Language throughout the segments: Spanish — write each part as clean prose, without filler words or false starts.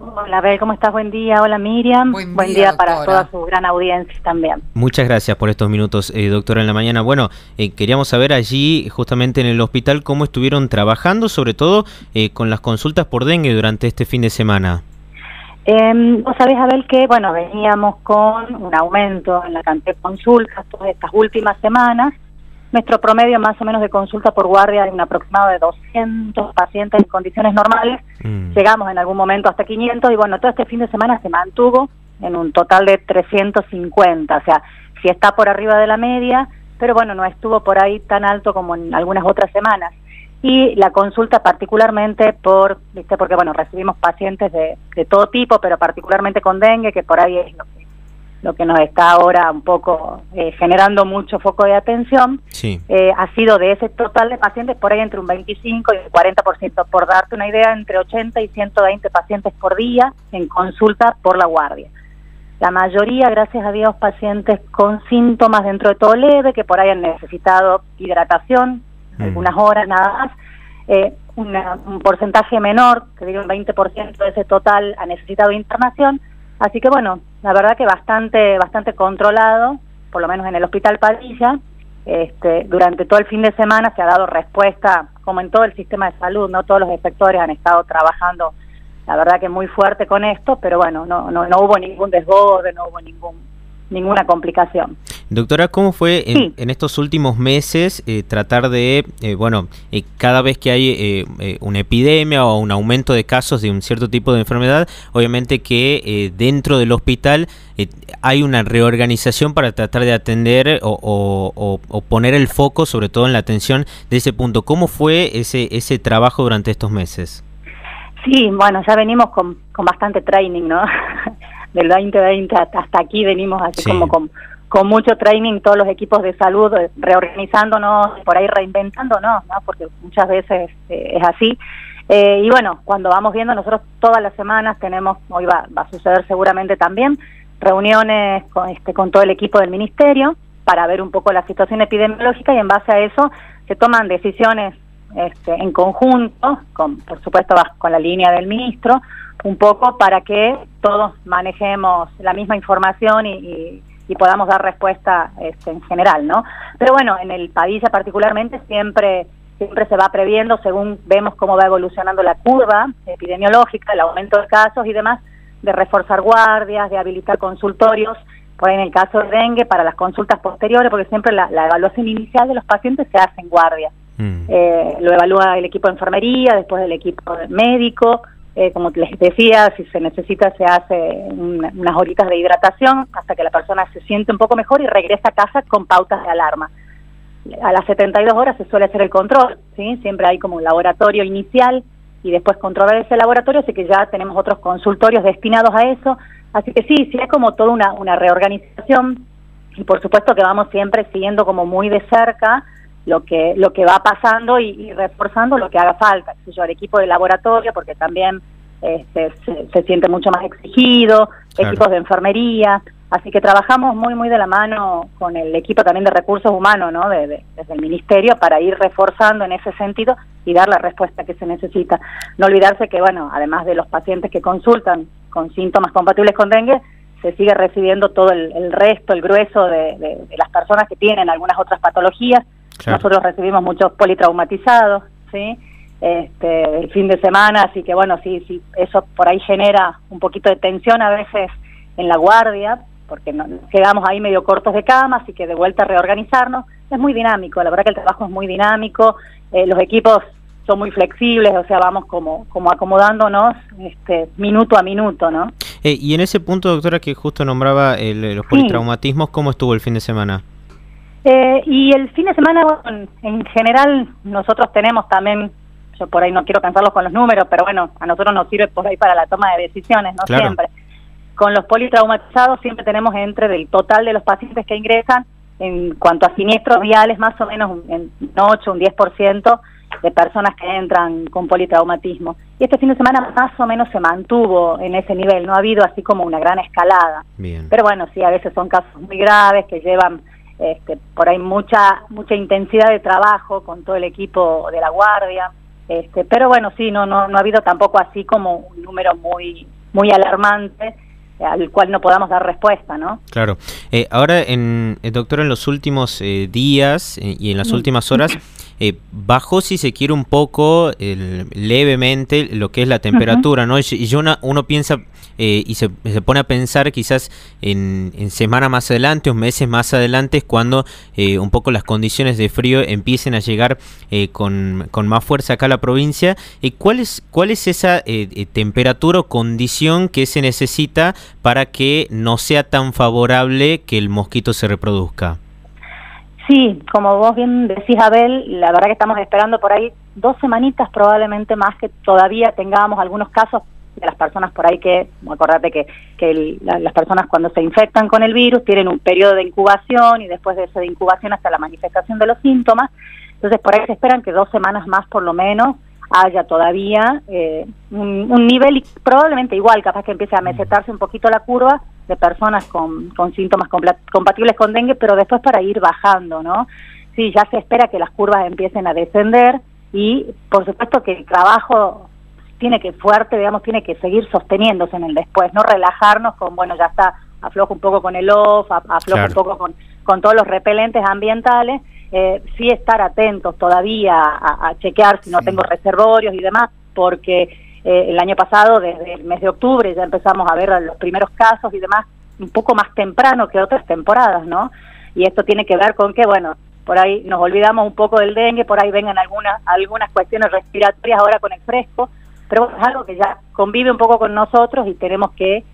Hola, Abel, ¿cómo estás? Buen día. Hola, Miriam. Buen día para toda su gran audiencia también. Muchas gracias por estos minutos, doctora, en la mañana. Bueno, queríamos saber allí, justamente en el hospital, cómo estuvieron trabajando, sobre todo con las consultas por dengue durante este fin de semana. Vos sabés, Abel, que bueno, veníamos con un aumento en la cantidad de consultas todas estas últimas semanas. Nuestro promedio más o menos de consulta por guardia es un aproximado de 200 pacientes en condiciones normales. Llegamos en algún momento hasta 500 y bueno, todo este fin de semana se mantuvo en un total de 350. O sea, sí está por arriba de la media, pero bueno, no estuvo por ahí tan alto como en algunas otras semanas. Y la consulta particularmente porque bueno, recibimos pacientes de todo tipo, pero particularmente con dengue, que por ahí es lo que nos está ahora un poco generando mucho foco de atención. Sí. Ha sido de ese total de pacientes por ahí entre un 25 y un 40%, por darte una idea, entre 80 y 120 pacientes por día en consulta por la guardia. La mayoría, gracias a Dios, pacientes con síntomas dentro de todo leve, que por ahí han necesitado hidratación, algunas horas nada más. Un porcentaje menor, que digo un 20% de ese total, ha necesitado internación. Así que bueno, la verdad que bastante controlado, por lo menos en el Hospital Padilla. Durante todo el fin de semana se ha dado respuesta, como en todo el sistema de salud, no todos los inspectores han estado trabajando, la verdad que muy fuerte con esto, pero bueno, no hubo ningún desborde, no hubo ninguna complicación. Doctora, ¿cómo fue en estos últimos meses tratar de, cada vez que hay una epidemia o un aumento de casos de un cierto tipo de enfermedad, obviamente que dentro del hospital hay una reorganización para tratar de atender o poner el foco sobre todo en la atención de ese punto? ¿Cómo fue ese trabajo durante estos meses? Sí, bueno, ya venimos con bastante training, ¿no? Del 2020 hasta aquí venimos así como con mucho training, todos los equipos de salud reorganizándonos, por ahí reinventándonos, ¿no? Porque muchas veces es así. Y bueno, cuando vamos viendo, nosotros todas las semanas tenemos, hoy va a suceder seguramente también, reuniones con todo el equipo del ministerio para ver un poco la situación epidemiológica y en base a eso se toman decisiones en conjunto, por supuesto con la línea del ministro, un poco para que todos manejemos la misma información y podamos dar respuesta en general, ¿no? Pero bueno, en el Padilla particularmente siempre se va previendo según vemos cómo va evolucionando la curva epidemiológica, el aumento de casos y demás, de reforzar guardias, de habilitar consultorios, por ahí en el caso de dengue, para las consultas posteriores, porque siempre la evaluación inicial de los pacientes se hace en guardia. Lo evalúa el equipo de enfermería, después el equipo médico. Como les decía, si se necesita se hace unas horitas de hidratación hasta que la persona se siente un poco mejor y regresa a casa con pautas de alarma. A las 72 horas se suele hacer el control, ¿sí? Siempre hay como un laboratorio inicial y después controlar ese laboratorio, así que ya tenemos otros consultorios destinados a eso. Así que sí hay como toda una reorganización y por supuesto que vamos siempre siguiendo como muy de cerca lo que va pasando y reforzando lo que haga falta, el equipo de laboratorio, porque también se siente mucho más exigido, claro. Equipos de enfermería, así que trabajamos muy de la mano con el equipo también de recursos humanos, ¿no? Desde el ministerio para ir reforzando en ese sentido y dar la respuesta que se necesita. No olvidarse que, bueno, además de los pacientes que consultan con síntomas compatibles con dengue, se sigue recibiendo todo el resto, el grueso de las personas que tienen algunas otras patologías. Claro. Nosotros recibimos muchos politraumatizados, ¿sí? El fin de semana, así que bueno, sí, eso por ahí genera un poquito de tensión a veces en la guardia, porque quedamos ahí medio cortos de cama, así que de vuelta a reorganizarnos. Es muy dinámico, la verdad que el trabajo es muy dinámico, los equipos son muy flexibles, o sea, vamos como acomodándonos minuto a minuto, ¿no? Y en ese punto, doctora, que justo nombraba los politraumatismos, ¿cómo estuvo el fin de semana? Y el fin de semana, bueno, en general, nosotros tenemos también, yo por ahí no quiero cansarlos con los números, pero bueno, a nosotros nos sirve por ahí para la toma de decisiones, ¿no? Claro. Siempre. Con los politraumatizados siempre tenemos del total de los pacientes que ingresan, en cuanto a siniestros viales, más o menos un 8, un 10% de personas que entran con politraumatismo. Y este fin de semana más o menos se mantuvo en ese nivel, no ha habido así como una gran escalada. Bien. Pero bueno, sí, a veces son casos muy graves que llevan por ahí mucha intensidad de trabajo con todo el equipo de la guardia, pero bueno, sí, no ha habido tampoco así como un número muy muy alarmante al cual no podamos dar respuesta, ¿no? Claro. Ahora, doctor, en los últimos días y en las últimas horas, bajó, si se quiere, un poco levemente lo que es la temperatura, ¿no? Y uno piensa y se pone a pensar quizás en semanas más adelante o meses más adelante es cuando un poco las condiciones de frío empiecen a llegar con más fuerza acá a la provincia. ¿Cuál es esa temperatura o condición que se necesita para que no sea tan favorable que el mosquito se reproduzca? Sí, como vos bien decís, Abel, la verdad que estamos esperando por ahí 2 semanitas probablemente más que todavía tengamos algunos casos de las personas por ahí que, acordate que las personas cuando se infectan con el virus tienen un periodo de incubación y después de esa incubación hasta la manifestación de los síntomas. Entonces por ahí se esperan que 2 semanas más por lo menos haya todavía un nivel probablemente igual, capaz que empiece a mesetarse un poquito la curva de personas con síntomas compatibles con dengue, pero después para ir bajando, ¿no? Sí, ya se espera que las curvas empiecen a descender y por supuesto que el trabajo tiene que seguir sosteniéndose en el después, no relajarnos con, bueno, ya está, aflojo un poco con el off, aflojo un poco con todos los repelentes ambientales, sí estar atentos todavía a chequear si no tengo reservorios y demás, porque el año pasado, desde el mes de octubre, ya empezamos a ver los primeros casos y demás, un poco más temprano que otras temporadas, ¿no? Y esto tiene que ver con que, bueno, por ahí nos olvidamos un poco del dengue, por ahí vengan algunas cuestiones respiratorias ahora con el fresco, pero bueno, es algo que ya convive un poco con nosotros y tenemos que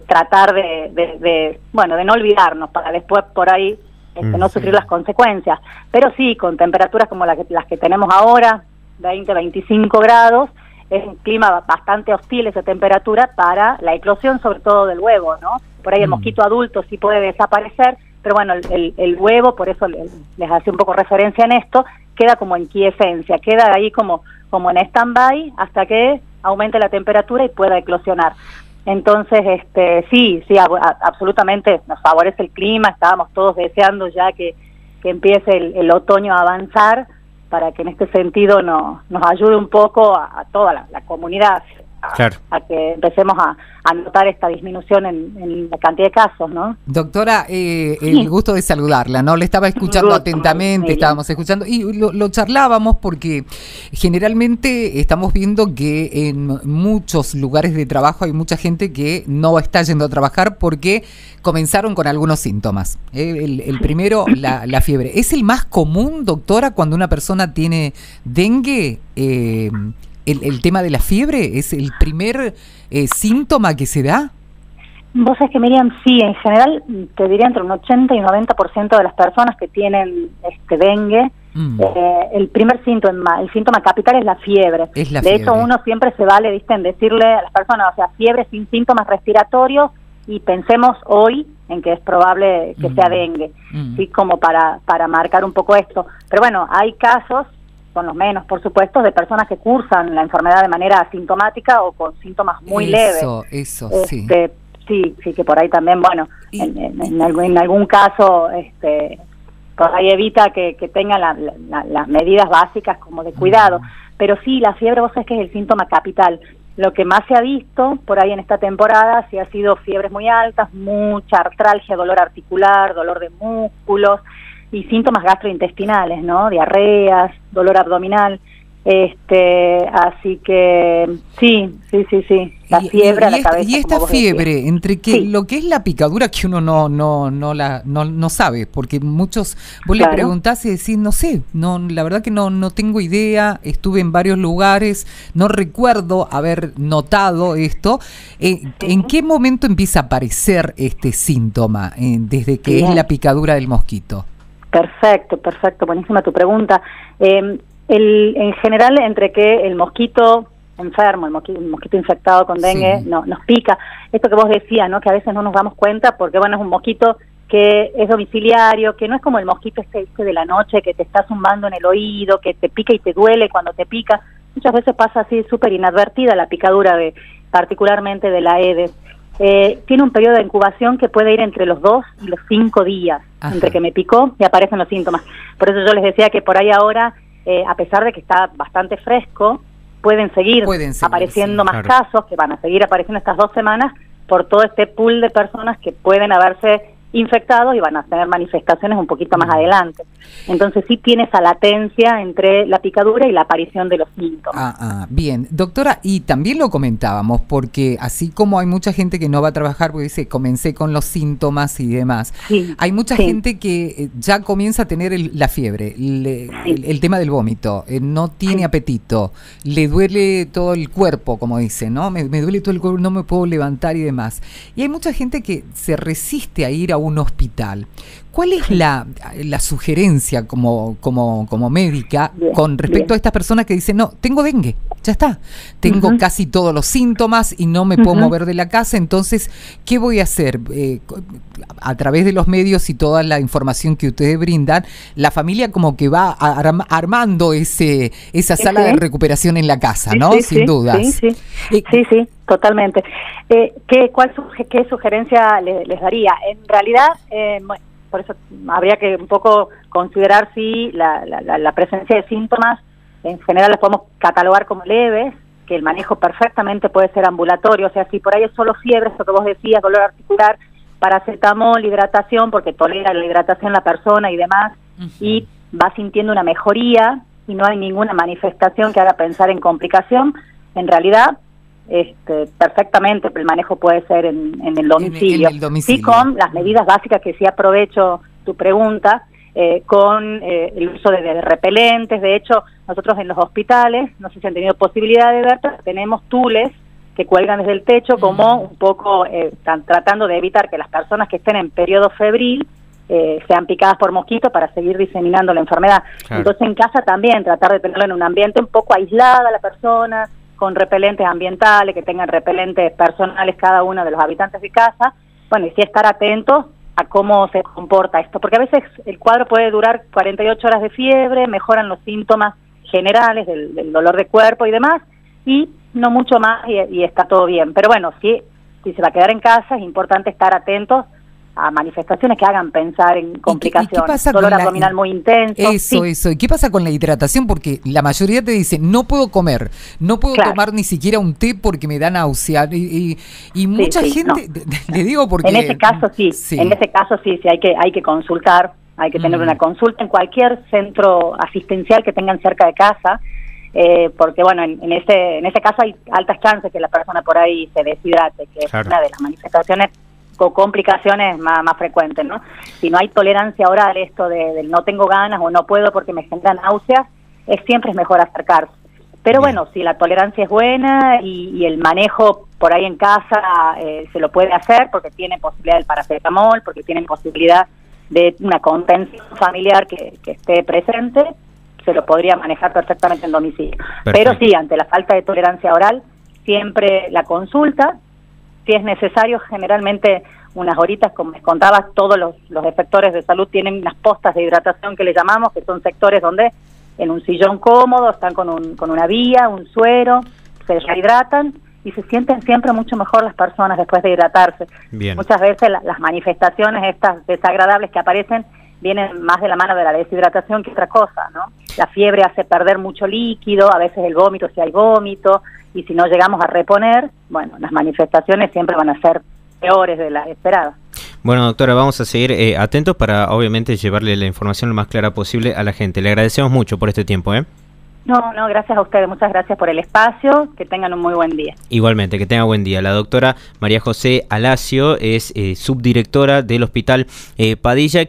tratar de no olvidarnos para después por ahí no sufrir las consecuencias. Pero sí, con temperaturas como las que tenemos ahora, 20, 25 grados, es un clima bastante hostil esa temperatura para la eclosión, sobre todo del huevo, ¿no? Por ahí el mosquito adulto sí puede desaparecer, pero bueno, el huevo, por eso les hace un poco referencia en esto, queda como en quiescencia, queda ahí como en stand-by hasta que aumente la temperatura y pueda eclosionar. Entonces, sí, absolutamente nos favorece el clima, estábamos todos deseando ya que empiece el otoño a avanzar para que en este sentido nos ayude un poco a toda la comunidad a que empecemos a notar esta disminución en la cantidad de casos, ¿no? Doctora, el gusto de saludarla, ¿no? Le estaba escuchando atentamente, estábamos escuchando y lo charlábamos porque generalmente estamos viendo que en muchos lugares de trabajo hay mucha gente que no está yendo a trabajar porque comenzaron con algunos síntomas. El primero, la fiebre. ¿Es el más común, doctora, cuando una persona tiene dengue? ¿El tema de la fiebre es el primer síntoma que se da? Vos sabés que, Miriam, sí, en general te diría entre un 80 y 90% de las personas que tienen dengue, el primer síntoma, el síntoma capital es la fiebre. De hecho, uno siempre se vale, ¿viste?, en decirle a las personas, o sea, fiebre sin síntomas respiratorios y pensemos hoy en que es probable que sea dengue, ¿sí? Como para marcar un poco esto. Pero bueno, hay casos, son los menos, por supuesto, de personas que cursan la enfermedad de manera asintomática o con síntomas muy leves. Sí. Sí, que por ahí también, bueno, en algún caso, por ahí evita que tengan las medidas básicas como de cuidado. Pero sí, la fiebre, vos sabés que es el síntoma capital. Lo que más se ha visto por ahí en esta temporada sí ha sido fiebres muy altas, mucha artralgia, dolor articular, dolor de músculos, y síntomas gastrointestinales, ¿no? Diarreas, dolor abdominal, así que sí, la fiebre la cabeza. Y esta fiebre, entre que lo que es la picadura que uno no sabe, porque muchos, vos le preguntás y decís, no sé, la verdad que no tengo idea, estuve en varios lugares, no recuerdo haber notado esto. ¿En qué momento empieza a aparecer este síntoma, desde que es la picadura del mosquito? Perfecto, buenísima tu pregunta. En general, entre que el mosquito enfermo, el mosquito infectado con dengue nos pica, esto que vos decías, ¿no? Que a veces no nos damos cuenta porque, bueno, es un mosquito que es domiciliario, que no es como el mosquito este de la noche que te está zumbando en el oído, que te pica y te duele cuando te pica. Muchas veces pasa así súper inadvertida la picadura particularmente de la Aedes. Tiene un periodo de incubación que puede ir entre los 2 y los 5 días, entre que me picó y aparecen los síntomas. Por eso yo les decía que por ahí ahora, a pesar de que está bastante fresco, pueden seguir apareciendo más casos, que van a seguir apareciendo estas 2 semanas por todo este pool de personas que pueden haberse infectados y van a tener manifestaciones un poquito más adelante. Entonces sí tiene esa latencia entre la picadura y la aparición de los síntomas. Bien, doctora, y también lo comentábamos, porque así como hay mucha gente que no va a trabajar porque dice, comencé con los síntomas y demás, hay mucha gente que ya comienza a tener la fiebre, el tema del vómito, no tiene apetito, le duele todo el cuerpo, como dice, ¿no? Me duele todo el cuerpo, no me puedo levantar y demás. Y hay mucha gente que se resiste a ir a un hospital. ¿Cuál es la sugerencia como médica con respecto a estas personas que dicen, no, tengo dengue, ya está, tengo casi todos los síntomas y no me puedo mover de la casa, entonces, ¿qué voy a hacer? A través de los medios y toda la información que ustedes brindan, la familia como que va armando esa sala de recuperación en la casa, ¿no? Sin dudas. Sí, totalmente. ¿Qué sugerencia les daría? En realidad, por eso habría que un poco considerar si la presencia de síntomas en general las podemos catalogar como leves, que el manejo perfectamente puede ser ambulatorio, o sea, si por ahí es solo fiebre, eso que vos decías, dolor articular, paracetamol, hidratación, porque tolera la hidratación la persona y demás, y va sintiendo una mejoría y no hay ninguna manifestación que haga pensar en complicación, en realidad perfectamente el manejo puede ser en el domicilio. Sí, con las medidas básicas que sí aprovecho tu pregunta, con el uso de repelentes. De hecho, nosotros en los hospitales, no sé si han tenido posibilidad de ver, pero tenemos tules que cuelgan desde el techo como un poco están tratando de evitar que las personas que estén en periodo febril sean picadas por mosquitos para seguir diseminando la enfermedad. Entonces en casa también tratar de tenerlo en un ambiente un poco aislada la persona, con repelentes ambientales, que tengan repelentes personales cada uno de los habitantes de casa, bueno, y sí estar atentos a cómo se comporta esto, porque a veces el cuadro puede durar 48 horas de fiebre, mejoran los síntomas generales del dolor de cuerpo y demás, y no mucho más y está todo bien. Pero bueno, si se va a quedar en casa, es importante estar atentos a manifestaciones que hagan pensar en complicaciones. Dolor abdominal muy intenso. Eso. ¿Y qué pasa con la hidratación? Porque la mayoría te dice, no puedo comer, no puedo tomar ni siquiera un té porque me da náusea. Y mucha gente, le digo porque... En ese caso sí, hay que consultar, hay que tener una consulta en cualquier centro asistencial que tengan cerca de casa, porque bueno, en ese caso hay altas chances que la persona por ahí se deshidrate, que es una de las manifestaciones o complicaciones más frecuentes, ¿no? Si no hay tolerancia oral, esto del no tengo ganas o no puedo porque me generan náuseas, siempre es mejor acercarse. Pero bueno, si la tolerancia es buena y el manejo por ahí en casa se lo puede hacer porque tiene posibilidad del paracetamol, porque tienen posibilidad de una contención familiar que esté presente, se lo podría manejar perfectamente en domicilio. Pero sí, ante la falta de tolerancia oral, siempre la consulta. Si es necesario, generalmente unas horitas, como les contabas, todos los efectores de salud tienen unas postas de hidratación que le llamamos, que son sectores donde en un sillón cómodo están con una vía, un suero, se rehidratan y se sienten siempre mucho mejor las personas después de hidratarse. Bien. Muchas veces las manifestaciones estas desagradables que aparecen vienen más de la mano de la deshidratación que otra cosa, ¿no? La fiebre hace perder mucho líquido, a veces el vómito si hay vómito, y si no llegamos a reponer, bueno, las manifestaciones siempre van a ser peores de las esperadas. Bueno, doctora, vamos a seguir atentos para obviamente llevarle la información lo más clara posible a la gente. Le agradecemos mucho por este tiempo, ¿eh? No, gracias a ustedes, muchas gracias por el espacio, que tengan un muy buen día. Igualmente, que tenga buen día. La doctora María José Alacio es subdirectora del Hospital Padilla.